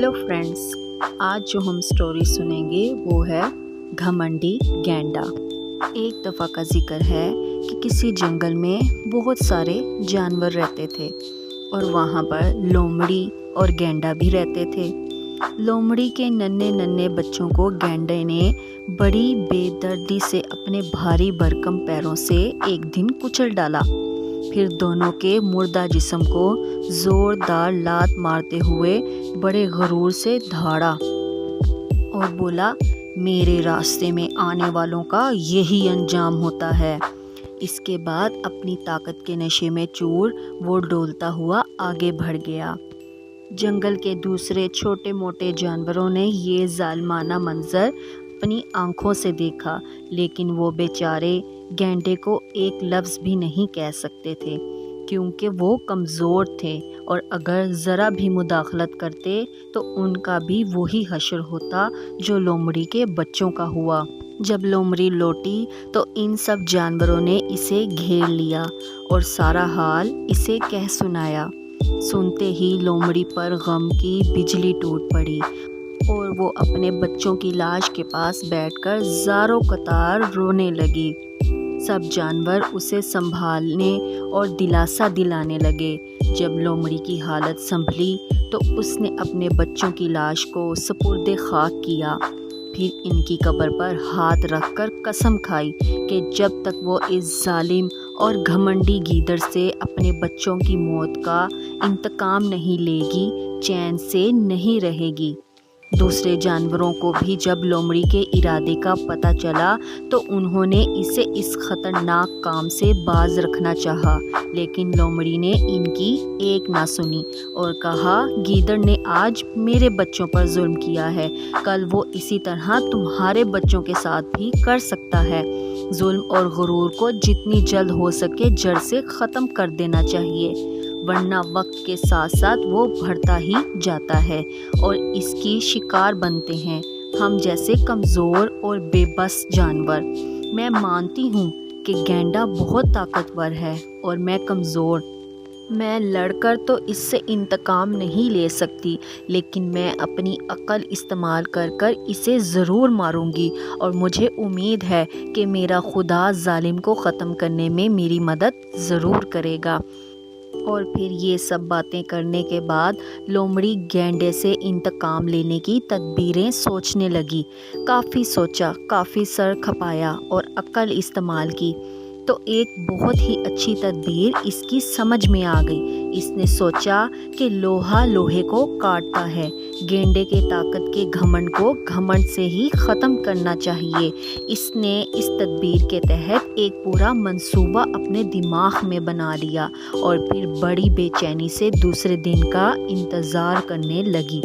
Hello friends, आज जो हम स्टोरी सुनेंगे वो है घमंडी गैंडा। एक दफ़ा का जिक्र है कि किसी जंगल में बहुत सारे जानवर रहते थे और वहाँ पर लोमड़ी और गैंडा भी रहते थे। लोमड़ी के नन्हे नन्हे बच्चों को गैंडे ने बड़ी बेदर्दी से अपने भारी भरकम पैरों से एक दिन कुचल डाला। फिर दोनों के मुर्दा जिस्म को जोरदार लात मारते हुए बड़े गरूर से धाड़ा और बोला, मेरे रास्ते में आने वालों का यही अंजाम होता है। इसके बाद अपनी ताकत के नशे में चूर वो डोलता हुआ आगे बढ़ गया। जंगल के दूसरे छोटे मोटे जानवरों ने ये जालिमाना मंजर अपनी आंखों से देखा, लेकिन वो बेचारे गैंडे को एक लफ्ज़ भी नहीं कह सकते थे क्योंकि वो कमज़ोर थे और अगर ज़रा भी मुदाखलत करते तो उनका भी वही हश्र होता जो लोमड़ी के बच्चों का हुआ। जब लोमड़ी लौटी तो इन सब जानवरों ने इसे घेर लिया और सारा हाल इसे कह सुनाया। सुनते ही लोमड़ी पर गम की बिजली टूट पड़ी और वो अपने बच्चों की लाश के पास बैठकर ज़ारों कतार रोने लगी। सब जानवर उसे संभालने और दिलासा दिलाने लगे। जब लोमड़ी की हालत संभली तो उसने अपने बच्चों की लाश को सुपुर्दे खाक किया। फिर इनकी कब्र पर हाथ रखकर कसम खाई कि जब तक वो इस जालिम और घमंडी गीदड़ से अपने बच्चों की मौत का इंतकाम नहीं लेगी, चैन से नहीं रहेगी। दूसरे जानवरों को भी जब लोमड़ी के इरादे का पता चला तो उन्होंने इसे इस खतरनाक काम से बाज रखना चाहा, लेकिन लोमड़ी ने इनकी एक ना सुनी और कहा, गीदड़ ने आज मेरे बच्चों पर जुल्म किया है, कल वो इसी तरह तुम्हारे बच्चों के साथ भी कर सकता है। जुल्म और गुरूर को जितनी जल्द हो सके जड़ से ख़त्म कर देना चाहिए, वरना वक्त के साथ साथ वो बढ़ता ही जाता है और इसकी शिकार बनते हैं हम जैसे कमज़ोर और बेबस जानवर। मैं मानती हूँ कि गैंडा बहुत ताकतवर है और मैं कमज़ोर। मैं लड़कर तो इससे इंतकाम नहीं ले सकती, लेकिन मैं अपनी अक्ल इस्तेमाल कर कर इसे ज़रूर मारूंगी और मुझे उम्मीद है कि मेरा खुदा जालिम को ख़त्म करने में मेरी मदद ज़रूर करेगा। और फिर ये सब बातें करने के बाद लोमड़ी गैंडे से इंतकाम लेने की तदबीरें सोचने लगी। काफ़ी सोचा, काफ़ी सर खपाया और अक्ल इस्तेमाल की तो एक बहुत ही अच्छी तदबीर इसकी समझ में आ गई। इसने सोचा कि लोहा लोहे को काटता है, गेंडे के ताकत के घमंड को घमंड से ही ख़त्म करना चाहिए। इसने इस तदबीर के तहत एक पूरा मंसूबा अपने दिमाग में बना लिया और फिर बड़ी बेचैनी से दूसरे दिन का इंतज़ार करने लगी।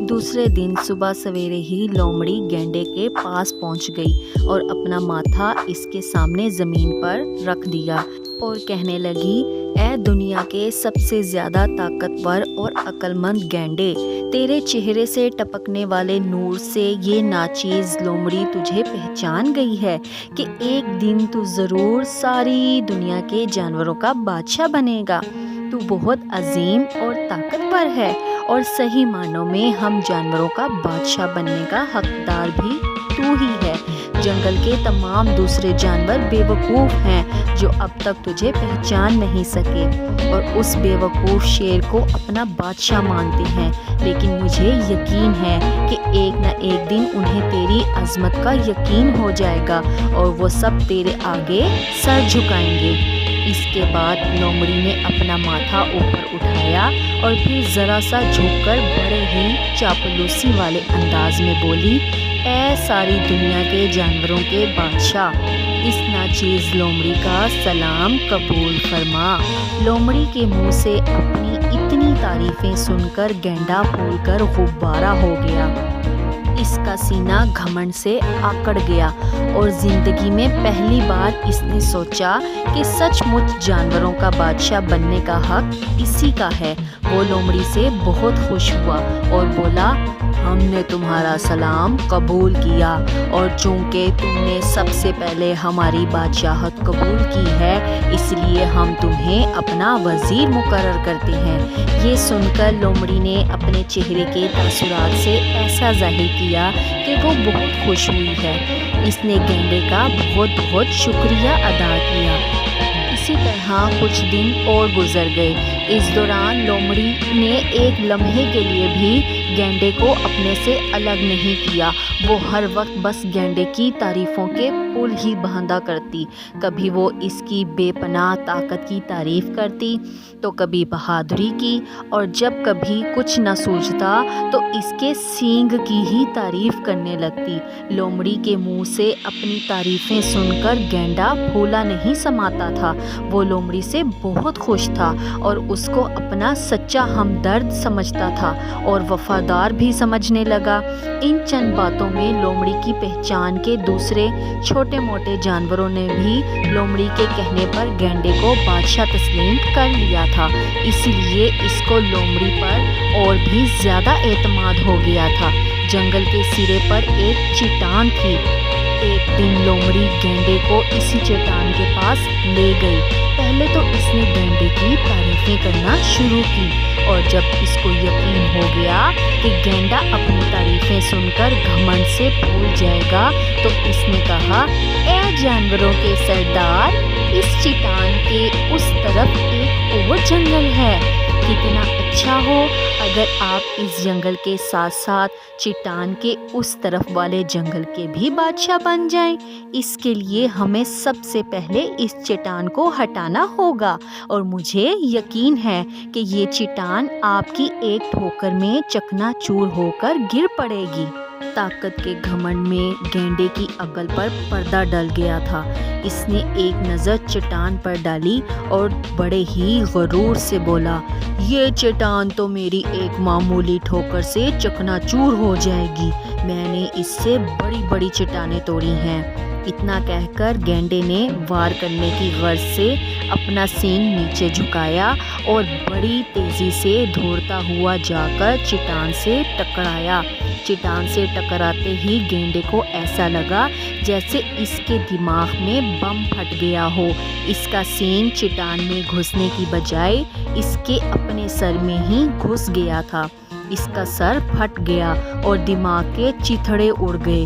दूसरे दिन सुबह सवेरे ही लोमड़ी गैंडे के पास पहुंच गई और अपना माथा इसके सामने ज़मीन पर रख दिया और कहने लगी, ऐ दुनिया के सबसे ज़्यादा ताकतवर और अक्लमंद गैंडे, तेरे चेहरे से टपकने वाले नूर से ये नाचीज़ लोमड़ी तुझे पहचान गई है कि एक दिन तू ज़रूर सारी दुनिया के जानवरों का बादशाह बनेगा। तू बहुत अजीम और ताकतवर है और सही मानों में हम जानवरों का बादशाह बनने का हकदार भी तू ही है। जंगल के तमाम दूसरे जानवर बेवकूफ़ हैं जो अब तक तुझे पहचान नहीं सके और उस बेवकूफ़ शेर को अपना बादशाह मानते हैं, लेकिन मुझे यकीन है कि एक न एक दिन उन्हें तेरी अज़मत का यकीन हो जाएगा और वो सब तेरे आगे सर झुकाएंगे। इसके बाद लोमड़ी ने अपना माथा ऊपर उठाया और फिर ज़रा सा झुककर बड़े ही चापलूसी वाले अंदाज में बोली, ऐ सारी दुनिया के जानवरों के बादशाह, इस नाचीज़ लोमड़ी का सलाम कबूल फरमा। लोमड़ी के मुंह से अपनी इतनी तारीफ़ें सुनकर गैंडा फूलकर गुब्बारा हो गया। اس کا سینہ گھمنڈ سے آکڑ گیا اور زندگی میں پہلی بار اس نے سوچا کہ سچ مچ جانوروں کا بادشاہ بننے کا حق اسی کا ہے۔ وہ لومڑی سے بہت خوش ہوا اور بولا، ہم نے تمہارا سلام قبول کیا، اور چونکہ تم نے سب سے پہلے ہماری بادشاہت قبول کی ہے، اس لیے ہم تمہیں اپنا وزیر مقرر کرتے ہیں۔ یہ سن کر لومڑی نے اپنے چہرے کے تاثرات سے ایسا ظاہر کیا کہ وہ بہت خوش ہوئی ہے۔ اس نے گینڈے کا بہت بہت شکریہ ادا کیا۔ اسی طرح کچھ دن اور گزر گئے۔ اس دوران لومڑی نے ایک لمحے کے لیے بھی گینڈے کو اپنے سے الگ نہیں کیا۔ وہ ہر وقت بس گینڈے کی تعریفوں کے پل ہی باندھا کرتی۔ کبھی وہ اس کی بے پناہ طاقت کی تعریف کرتی تو کبھی بہادری کی، اور جب کبھی کچھ نہ سوچتا تو اس کے سینگ کی ہی تعریف کرنے لگتی۔ لومڑی کے منہ سے اپنی تعریفیں سن کر گینڈا پھولا نہیں سماتا تھا۔ وہ لومڑی سے بہت خوش تھا اور اس کو اپنا سچا ہمدرد سمجھتا تھا اور وفادار بھی سمجھنے لگا۔ ان چند باتوں میں لومڑی کی پہچان کے دوسرے چھوٹے موٹے جانوروں نے بھی لومڑی کے کہنے پر گینڈے کو بادشاہ تسلیم کر لیا تھا، اسی لیے اس کو لومڑی پر اور بھی زیادہ اعتماد ہو گیا تھا۔ جنگل کے سرے پر ایک چٹان تھی۔ ایک دن لومڑی گینڈے کو اسی چٹان کے پاس لے گئی۔ پہلے تو اس نے گینڈے کی تعریفیں کرنا شروع کی، اور جب اس کو یقین ہو گیا کہ گینڈا اپنی تعریفیں سن کر گھمنڈ سے بھول جائے گا، تو اس نے کہا، اے جانوروں کے سردار، اس چٹان کے اس طرف ایک اور جنگل ہے۔ کتنا اچھا ہو اگر آپ اس جنگل کے ساتھ ساتھ چٹان کے اس طرف والے جنگل کے بھی بادشاہ بن جائیں۔ اس کے لیے ہمیں سب سے پہلے اس چٹان کو ہٹانا ہوگا، اور مجھے یقین ہے کہ یہ چٹان آپ کی ایک ٹھوکر میں چکنا چور ہو کر گر پڑے گی۔ طاقت کے گھمنڈ میں گینڈے کی عقل پر پردہ ڈل گیا تھا۔ اس نے ایک نظر چٹان پر ڈالی اور بڑے ہی غرور سے بولا، یہ چٹان تو میری ایک معمولی ٹھوکر سے چکنا چور ہو جائے گی، میں نے اس سے بڑی بڑی چٹانیں توڑی ہیں۔ اتنا کہہ کر گینڈے نے وار کرنے کی غرض سے اپنا سینگ نیچے جھکایا اور بڑی تیزی سے دوڑتا ہوا جا کر چٹان سے ٹکرایا۔ چٹان سے ٹکراتے ہی گینڈے کو ایسا لگا جیسے اس کے دماغ میں بم پھٹ گیا ہو۔ اس کا سینگ چٹان میں گھسنے کی بجائے اس کے اپنے سر میں ہی گھس گیا تھا۔ اس کا سر پھٹ گیا اور دماغ کے چتھڑے اڑ گئے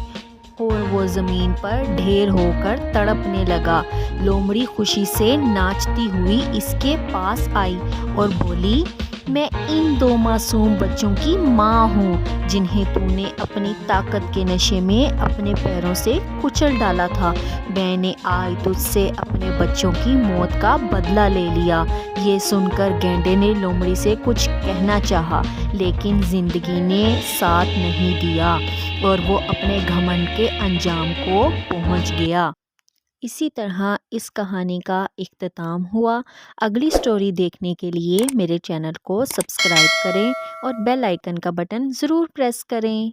اور وہ زمین پر ڈھیر ہو کر تڑپنے لگا۔ لومڑی خوشی سے ناچتی ہوئی اس کے پاس آئی اور بولی، میں ان دو معصوم بچوں کی ماں ہوں جنہیں تو نے اپنی طاقت کے نشے میں اپنے پیروں سے کچل ڈالا تھا۔ میں نے آج تجھ سے اپنے بچوں کی موت کا بدلہ لے لیا۔ یہ سن کر گینڈے نے لومڑی سے کچھ کہنا چاہا، لیکن زندگی نے ساتھ نہیں دیا اور وہ اپنے گھمنڈ کے انجام کو پہنچ گیا۔ اسی طرح اس کہانی کا اختتام ہوا۔ اگلی سٹوری دیکھنے کے لیے میرے چینل کو سبسکرائب کریں اور بیل آئیکن کا بٹن ضرور پریس کریں۔